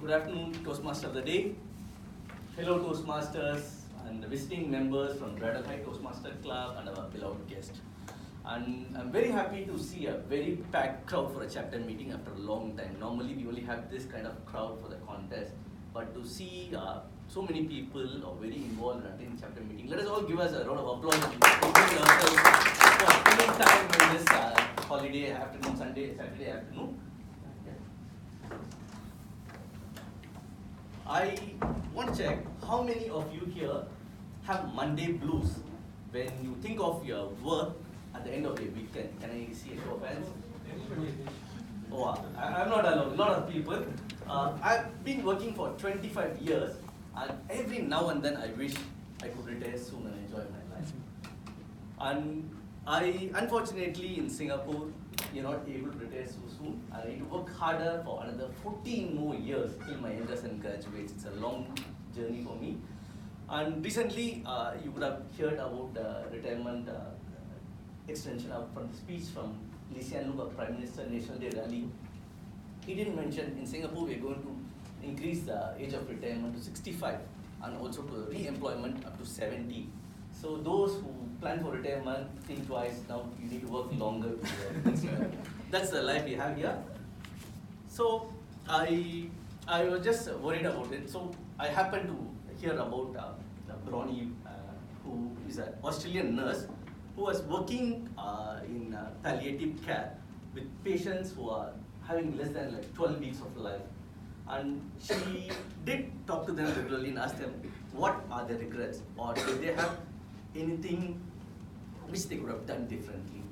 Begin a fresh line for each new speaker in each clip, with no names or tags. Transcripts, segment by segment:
Good afternoon, Toastmaster of the Day. Hello, Toastmasters and visiting members from Bridal High Toastmaster Club and our beloved guest. And I'm very happy to see a very packed crowd for a chapter meeting after a long time. Normally, we only have this kind of crowd for the contest, but to see so many people are very involved in attending chapter meeting. Let us all give us a round of applause and thank ourselves for spending time on this holiday afternoon, Saturday afternoon. I want to check how many of you here have Monday blues when you think of your work at the end of the weekend. Can I see a show of hands? Oh, I'm not alone. A lot of people. I've been working for 25 years, and every now and then I wish I could retire soon and enjoy my life. And unfortunately, in Singapore, you're not able to retire so soon. I need to work harder for another 14 more years till my eldest son graduates. It's a long journey for me. And recently, you would have heard about the retirement extension from the speech from Lee Hsien Loong, Prime Minister, National Day Rally. He didn't mention in Singapore we're going to increase the age of retirement to 65 and also to re-employment up to 70. So those who plan for retirement, think twice. Now you need to work longer. That's the life we have here. So I was just worried about it. So I happened to hear about Bronnie, who is an Australian nurse who was working in palliative care with patients who are having less than like 12 weeks of life. And she did talk to them regularly and ask them what are their regrets, or did they have anything which they could have done differently.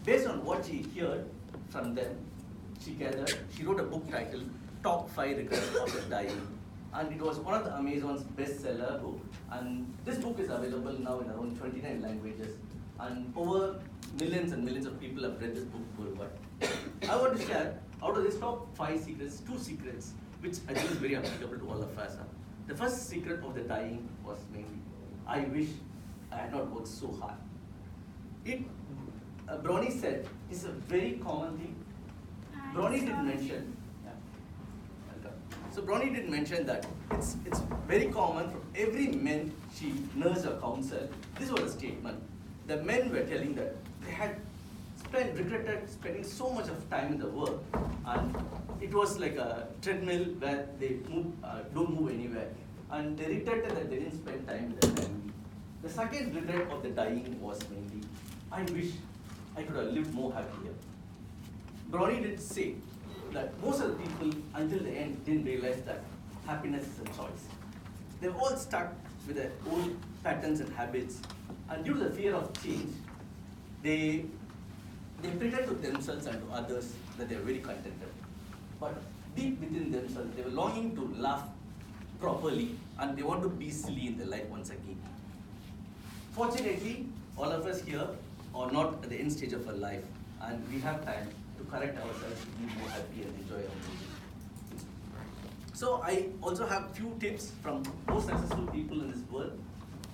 Based on what she heard from them, she wrote a book titled Top 5 Regrets After Dying. And it was one of the Amazon's bestseller book. And this book is available now in around 29 languages. And over millions and millions of people have read this book worldwide. I want to share, out of these top 5 secrets, 2 secrets, which I think is very applicable to all of us. The first secret of the dying was mainly, I wish I had not worked so hard. Bronnie said, it's a very common thing. Bronnie did mention, so Bronnie did mention that it's very common for every man she nurse or counsel. This was a statement. The men were telling that they had regretted spending so much of time in the work, and it was like a treadmill where they don't move anywhere, and they regretted that they didn't spend time with their family. The second regret of the dying was mainly, I wish I could have lived more happier. Bronnie did say that most of the people until the end didn't realize that happiness is a choice. They're all stuck with their old patterns and habits, and due to the fear of change, they pretend to themselves and to others that they're very contented. But deep within themselves, they were longing to laugh properly, and they want to be silly in their life once again. Fortunately, all of us here are not at the end stage of our life, and we have time to correct ourselves to be more happy and enjoy our life. So I also have few tips from most successful people in this world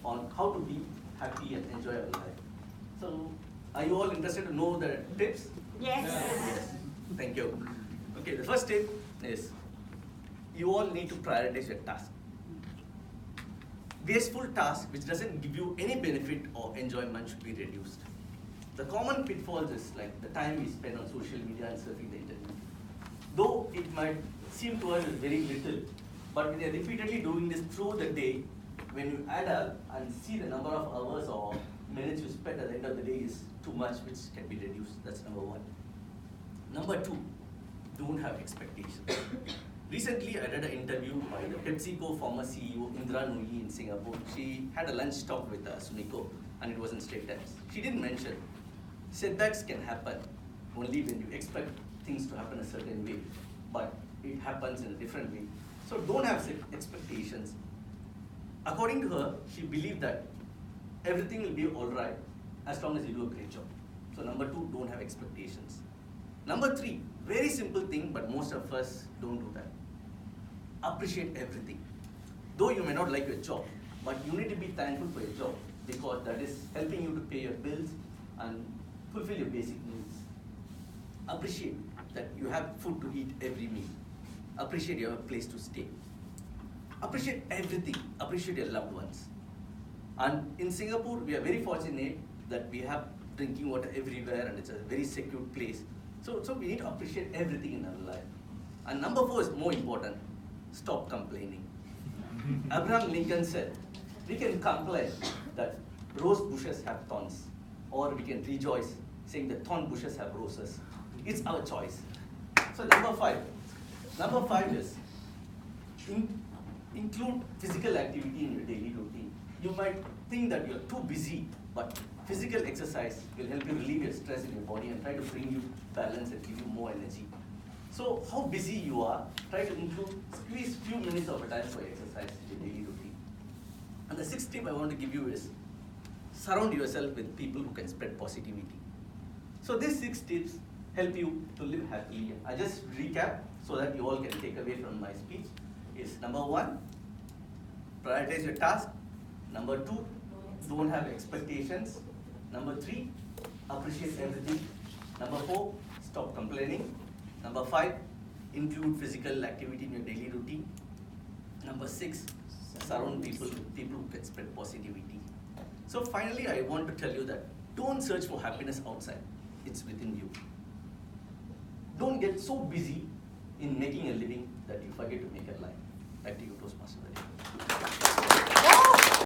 on how to be happy and enjoy our life. So are you all interested to know the tips?
Yes.
Yes. Thank you. Okay, the first tip is you all need to prioritize your task. Wasteful task which doesn't give you any benefit or enjoyment should be reduced. The common pitfalls is like the time we spend on social media and surfing the internet. Though it might seem to us very little, but when you're repeatedly doing this through the day, when you add up and see the number of hours or minutes you spend at the end of the day is too much, which can be reduced. That's number 1. Number 2, don't have expectations. Recently, I read an interview by the PepsiCo former CEO Indra Nooyi in Singapore. She had a lunch talk with Sumiko, and it was in Straight Times. She didn't mention setbacks can happen only when you expect things to happen a certain way, but it happens in a different way. So don't have expectations. According to her, she believed that everything will be all right as long as you do a great job. So number 2, don't have expectations. Number 3, very simple thing, but most of us don't do that. Appreciate everything. Though you may not like your job, but you need to be thankful for your job because that is helping you to pay your bills and fulfill your basic needs. Appreciate that you have food to eat every meal. appreciate your place to stay. Appreciate everything. Appreciate your loved ones. And in Singapore, we are very fortunate that we have drinking water everywhere and it's a very secure place. So we need to appreciate everything in our life. And number 4 is more important. Stop complaining. Abraham Lincoln said, we can complain that rose bushes have thorns, or we can rejoice saying that thorn bushes have roses. It's our choice. So number 5. Number 5 is include physical activity in your daily routine. You might think that you're too busy, but physical exercise will help you relieve your stress in your body and try to bring you balance and give you more energy. So how busy you are, try to squeeze few minutes of a time for exercise in your daily routine. And the 6th tip I want to give you is surround yourself with people who can spread positivity. So these 6 tips help you to live happily. I just recap so that you all can take away from my speech. Is number 1, prioritize your task. Number 2, don't have expectations. Number 3, appreciate everything. Number 4, stop complaining. Number 5, include physical activity in your daily routine. Number 6, surround people with people who can spread positivity. So finally, I want to tell you that don't search for happiness outside. It's within you. Don't get so busy in making a living that you forget to make a life. Back to you, Toastmaster.